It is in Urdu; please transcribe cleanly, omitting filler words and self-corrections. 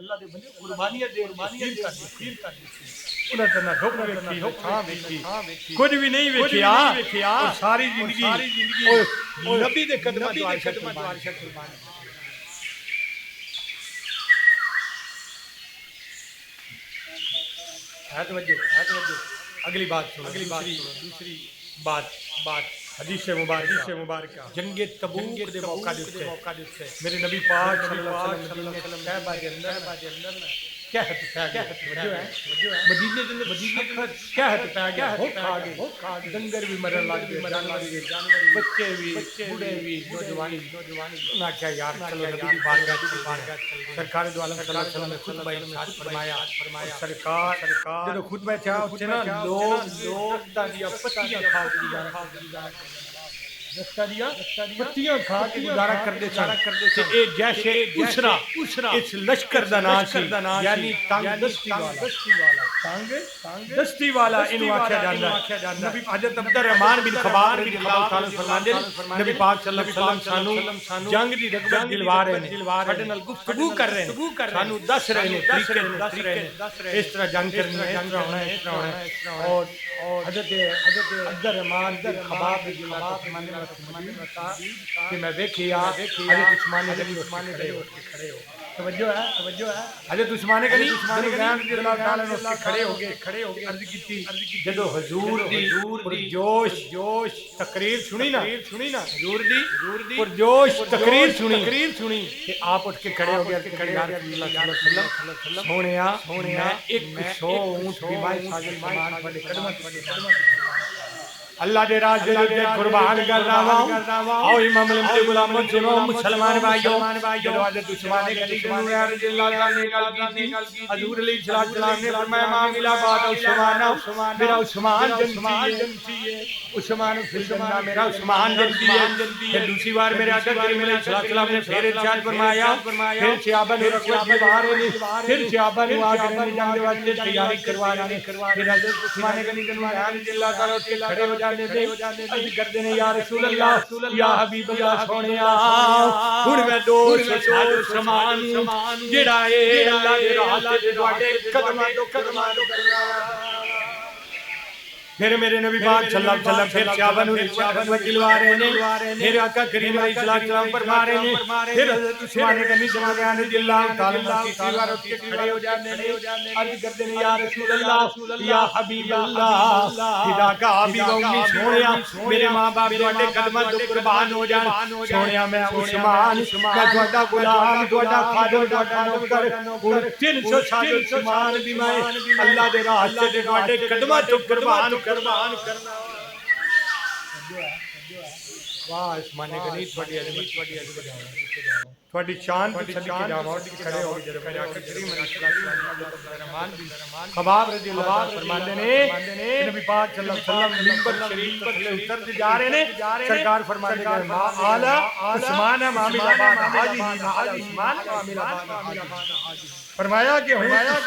اللہ دے بندے قربانیاں دے پیر کر دی انہاں تے نہ دھوپ ویکھی نہ چھاں ویکھی کچھ بھی نہیں ویکھیا اور ساری زندگی او نبی دے قدماں تے عائشہ قربان ہے توجہ اگلی بات سنو دوسری بات حدیث مبارکہ جنگ تبوک دے موقع دے میرے نبی پاک صلی اللہ علیہ وسلم صحابہ دے اندر مدینے کیا پہ گیا ڈنگر بھی مرن لگ گئے بچے بھی بوڑھے بھی نوجوان انہاں کیا یار چلو نبی دی بارگاہ سرکار دو عالم صلی اللہ علیہ وسلم نے خطبہ ارشاد فرمایا سرکار جب خطبہ چاہا اس نا لوگ دیا پتیاں کھا پتیاں کھا کے گزارا کرتے تھے اے جیسے اسرا اس لشکر دا نام سی یعنی تنگ دستی والا انہوں آکھیا جاندہ ہے نبی حضرت عبد الرحمن بن خباب رضی اللہ تعالیٰ فرماندے نبی پاک صلی اللہ علیہ وسلم سانو جنگ دی رغبت دلوا رہے ہیں ساڈے نال گفتگو کر رہے ہیں سانو دس رہے ہیں طریقے اس طرح جنگ کرنی ہے اس طرح ہونا ہے اور حضرت عبد الرحمن بن خباب رضی اللہ تعالیٰ کہ میں دیکھیا حضرت عثمان غنی کھڑے ہو توجہ ہے حضرت عثمان غنی رضی اللہ تعالیٰ عنہ کھڑے ہو گئے عرض کی جدو حضور دی جوش تقریر سنی نا حضور دی پرجوش تقریر سنی کہ آپ اٹھ کے کھڑے ہو گئے کہ یا رسول اللہ صلی اللہ علیہ وسلم سونیا ایک سو اونٹ بھی مائی ساجل فرمان پڑے قدمت اللہ دے راز دے قربان کر رہا ہوں او امام علم کے غلاموں سنو مسلمان بھائیوں جب حضرت عثمان غنی رضی اللہ تعالیٰ نے گل کی حضور علیہ السلام نے فرمایا معاملہ بعد میرا عثمان جنتی ہے عثمان فی الجنہ میرا عثمان جنتی ہے پھر دوسری بار میرے آقا کریم علیہ السلام نے پھر ارشاد فرمایا پھر صحابہ نے رکوع کی باہر پھر صحابہ نے آگے جنگ واسطے تیاری کروا رہے پھر حضرت عثمان غنی رضی اللہ تعالیٰ کے کھڑے ہو جانے دے عرض کردے نے یا رسول اللہ یا حبیب اللہ سونیا ہن میں دوست عثمان جڑا اے اللہ دے راہ تے تواڈے قدماں تو پھر میرے نبی پاک صلی اللہ علیہ وسلم پھر صحابہ نے رشوت دلوا رہے ہیں پھر آقا کریم علیہ السلام فرما رہے ہیں پھر حضرت عثمان غنی رضی اللہ تعالی عنہ کی سیوا اٹھ کے کھڑے ہو جانے عرض کرتے ہیں یا رسول اللہ یا حبیب اللہ خدا کا حبیب امی سونیا میرے ماں باپ تواڈے قدماں تو قربان ہو جان سونیا میں عثمان میں تواڈا غلام تواڈا خادم تواڈا نوکر اور 300 سال عثمان بھی میں اللہ دے راہ تے تواڈے قدماں تو قربان کرنا واہ عثمان غنی تواڈی عظمت تواڈی شان تے صدقے جاواں اٹھ کے کھڑے ہو گئے جب آقا کریم علیہ السلام خباب رضی اللہ عنہ فرماندے نے نبی پاک صلی اللہ علیہ وسلم منبر شریف پر اتر جا رہے ہیں سرکار فرماتے ہیں ما اعلی عثمان معاملہ بعد حاجی عثمان معاملہ بعد حاجی فرمایا کہ